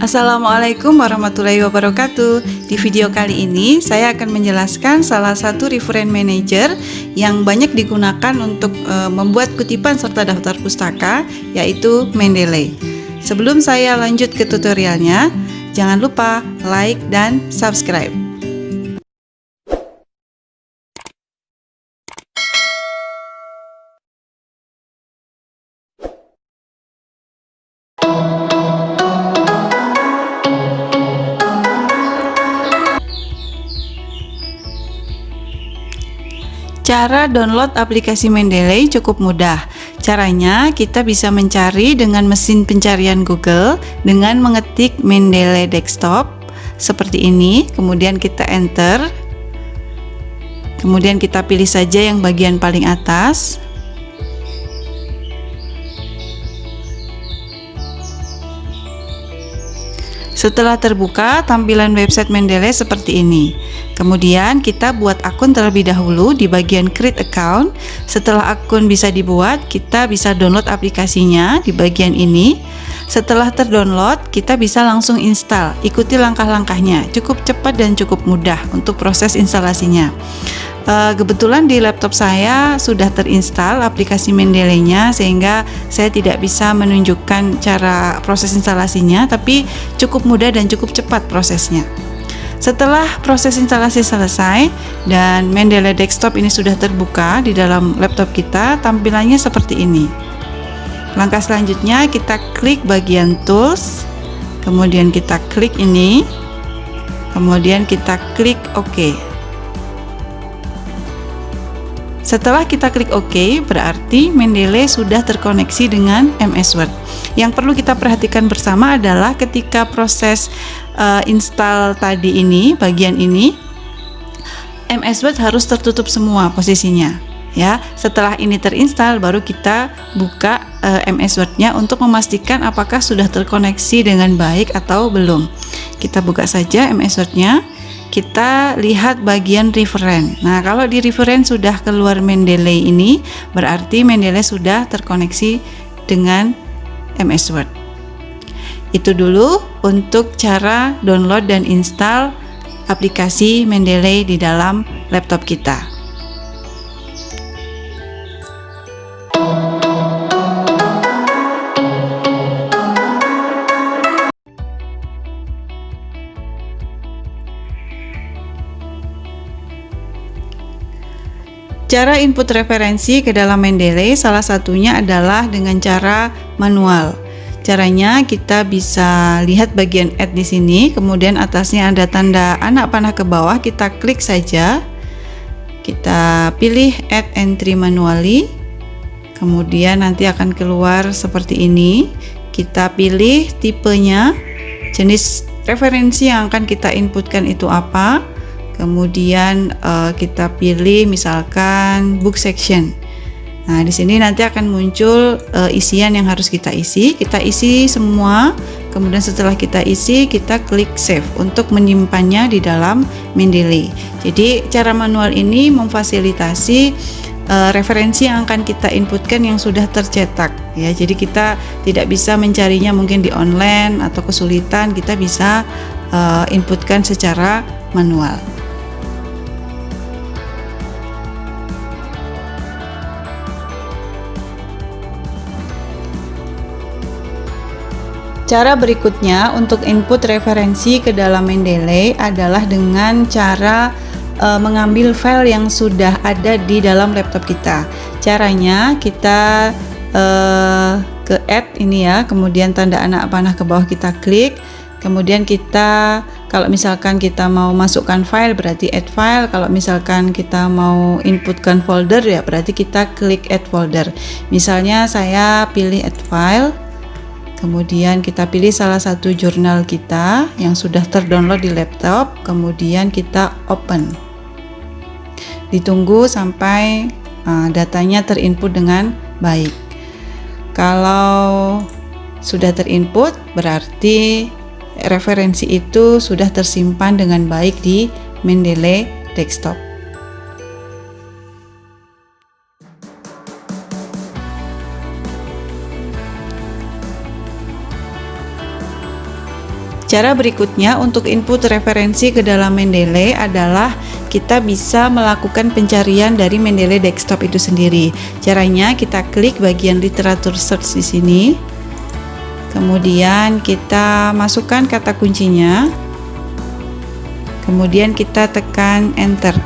Assalamualaikum warahmatullahi wabarakatuh. Di video kali ini saya akan menjelaskan salah satu reference manager yang banyak digunakan untuk membuat kutipan serta daftar pustaka, yaitu Mendeley. Sebelum saya lanjut ke tutorialnya, jangan lupa like dan subscribe. Cara download aplikasi Mendeley cukup mudah. Caranya kita bisa mencari dengan mesin pencarian Google dengan mengetik Mendeley Desktop seperti ini, kemudian kita enter. Kemudian kita pilih saja yang bagian paling atas. Setelah terbuka, tampilan website Mendeley seperti ini. Kemudian kita buat akun terlebih dahulu di bagian create account. Setelah akun bisa dibuat, kita bisa download aplikasinya di bagian ini. Setelah terdownload, kita bisa langsung install. Ikuti langkah-langkahnya, cukup cepat dan cukup mudah untuk proses instalasinya. Kebetulan di laptop saya sudah terinstall aplikasi Mendeley-nya, sehingga saya tidak bisa menunjukkan cara proses instalasinya, tapi cukup mudah dan cukup cepat prosesnya. Setelah proses instalasi selesai dan Mendeley Desktop ini sudah terbuka di dalam laptop kita, tampilannya seperti ini. Langkah selanjutnya kita klik bagian tools, kemudian kita klik ini, kemudian kita klik OK. Setelah kita klik OK, berarti Mendeley sudah terkoneksi dengan MS Word. Yang perlu kita perhatikan bersama adalah ketika proses install tadi ini, bagian ini, MS Word harus tertutup semua posisinya. Ya, setelah ini terinstall, baru kita buka MS Word-nya untuk memastikan apakah sudah terkoneksi dengan baik atau belum. Kita buka saja MS Word-nya. Kita lihat bagian reference. Nah, kalau di reference sudah keluar Mendeley ini, berarti Mendeley sudah terkoneksi dengan MS Word. Itu dulu untuk cara download dan install aplikasi Mendeley di dalam laptop kita. Cara input referensi ke dalam Mendeley salah satunya adalah dengan cara manual. Caranya kita bisa lihat bagian add di sini, kemudian atasnya ada tanda anak panah ke bawah, kita klik saja. Kita pilih add entry manually. Kemudian nanti akan keluar seperti ini. Kita pilih tipenya, jenis referensi yang akan kita inputkan itu apa. Kemudian kita pilih misalkan book section. Nah, di sini nanti akan muncul isian yang harus kita isi. Kita isi semua. Kemudian setelah kita isi, kita klik save untuk menyimpannya di dalam Mendeley. Jadi cara manual ini memfasilitasi referensi yang akan kita inputkan yang sudah tercetak. Ya, jadi kita tidak bisa mencarinya mungkin di online atau kesulitan. Kita bisa inputkan secara manual. Cara berikutnya untuk input referensi ke dalam Mendeley adalah dengan cara mengambil file yang sudah ada di dalam laptop kita. Caranya kita ke add ini ya, kemudian tanda anak panah ke bawah kita klik, kemudian kita kalau misalkan kita mau masukkan file berarti add file, kalau misalkan kita mau inputkan folder ya berarti kita klik add folder. Misalnya saya pilih add file. Kemudian kita pilih salah satu jurnal kita yang sudah terdownload di laptop, kemudian kita open. Ditunggu sampai datanya terinput dengan baik. Kalau sudah terinput, berarti referensi itu sudah tersimpan dengan baik di Mendeley Desktop. Cara berikutnya untuk input referensi ke dalam Mendeley adalah kita bisa melakukan pencarian dari Mendeley desktop itu sendiri. Caranya kita klik bagian literatur search di sini. Kemudian kita masukkan kata kuncinya. Kemudian kita tekan enter.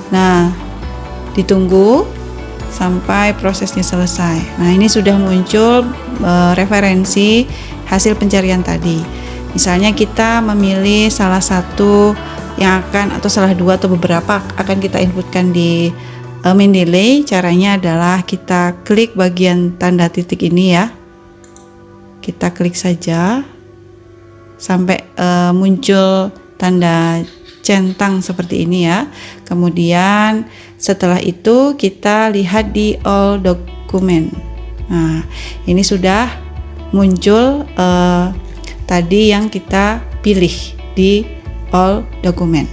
Nah, ditunggu sampai prosesnya selesai. Nah, ini sudah muncul referensi hasil pencarian tadi. Misalnya kita memilih salah satu yang akan, atau salah dua atau beberapa akan kita inputkan di Mendeley. Caranya adalah kita klik bagian tanda titik ini ya. Kita klik saja sampai muncul tanda centang seperti ini ya. Kemudian setelah itu kita lihat di all document. Nah, ini sudah muncul tadi yang kita pilih di all document.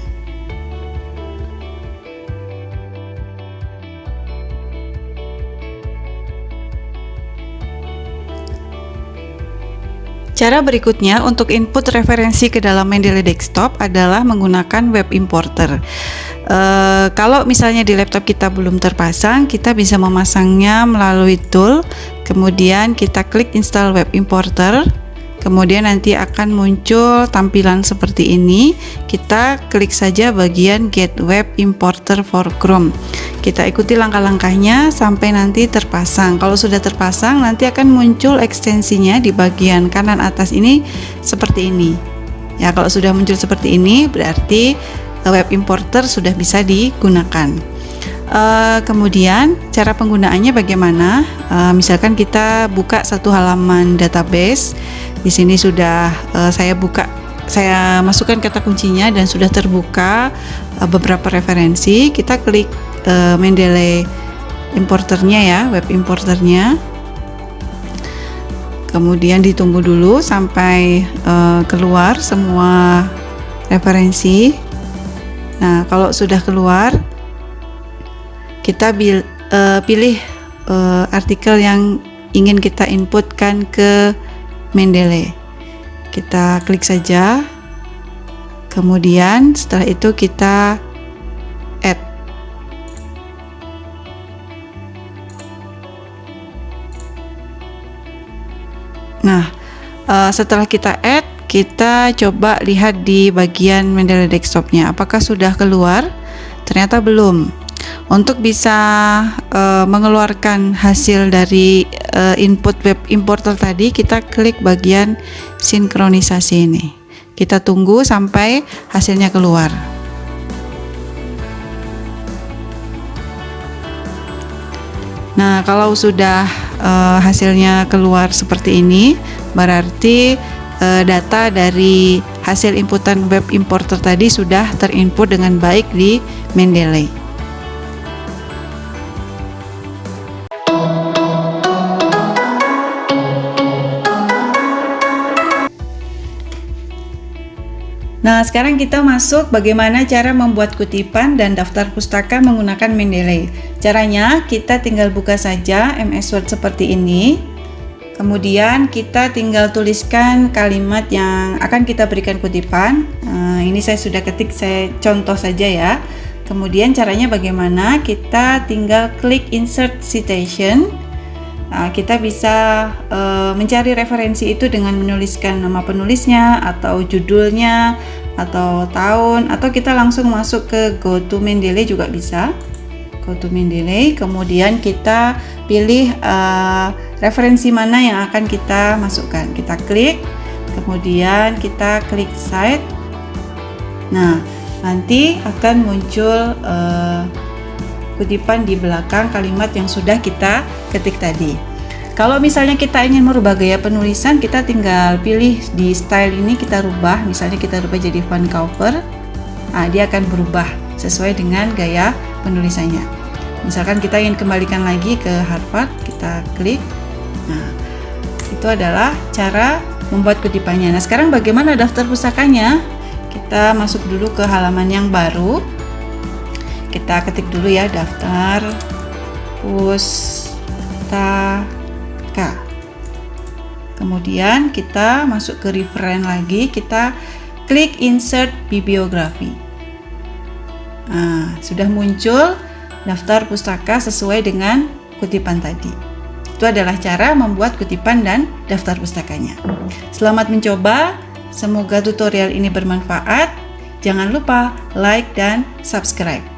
Cara berikutnya untuk input referensi ke dalam Mendeley desktop adalah menggunakan web importer. Kalau misalnya di laptop kita belum terpasang, kita bisa memasangnya melalui tool, kemudian kita klik install web importer, kemudian nanti akan muncul tampilan seperti ini. Kita klik saja bagian get web importer for Chrome. Kita ikuti langkah-langkahnya sampai nanti terpasang. Kalau sudah terpasang, nanti akan muncul ekstensinya di bagian kanan atas ini seperti ini. Ya, kalau sudah muncul seperti ini, berarti web importer sudah bisa digunakan. Kemudian cara penggunaannya bagaimana? Misalkan kita buka satu halaman database. Di sini sudah saya masukkan kata kuncinya dan sudah terbuka beberapa referensi. Kita klik Mendeley importernya ya, web importernya. Kemudian ditunggu dulu sampai keluar semua referensi. Nah, kalau sudah keluar, kita pilih artikel yang ingin kita inputkan ke Mendeley. Kita klik saja. Kemudian setelah itu kita add. Nah, setelah kita add, kita coba lihat di bagian Mendeley desktopnya, apakah sudah keluar? Ternyata belum. Untuk bisa mengeluarkan hasil dari input web importer tadi, kita klik bagian sinkronisasi ini. Kita tunggu sampai hasilnya keluar. Nah, kalau sudah hasilnya keluar seperti ini, berarti data dari hasil inputan web importer tadi sudah terinput dengan baik di Mendeley. Nah, sekarang kita masuk bagaimana cara membuat kutipan dan daftar pustaka menggunakan Mendeley. Caranya, kita tinggal buka saja MS Word seperti ini. Kemudian kita tinggal tuliskan kalimat yang akan kita berikan kutipan. Ini saya sudah ketik, saya contoh saja ya. Kemudian caranya bagaimana? Kita tinggal klik Insert Citation. Nah, kita bisa mencari referensi itu dengan menuliskan nama penulisnya atau judulnya atau tahun, atau kita langsung masuk ke Go to Mendeley juga bisa. Go to Mendeley, kemudian kita pilih referensi mana yang akan kita masukkan. Kita klik, kemudian kita klik Cite. Nah, nanti akan muncul kutipan di belakang kalimat yang sudah kita ketik tadi. Kalau misalnya kita ingin merubah gaya penulisan, kita tinggal pilih di style ini, kita rubah. Misalnya kita rubah jadi font cover. Nah, dia akan berubah sesuai dengan gaya penulisannya. Misalkan kita ingin kembalikan lagi ke Harvard, kita klik. Nah, itu adalah cara membuat kutipannya. Nah, sekarang bagaimana daftar pustakanya? Kita masuk dulu ke halaman yang baru. Kita ketik dulu ya, daftar pustaka. Kemudian kita masuk ke referen lagi, kita klik insert bibliografi. Nah, sudah muncul daftar pustaka sesuai dengan kutipan tadi. Itu adalah cara membuat kutipan dan daftar pustakanya. Selamat mencoba, semoga tutorial ini bermanfaat. Jangan lupa like dan subscribe.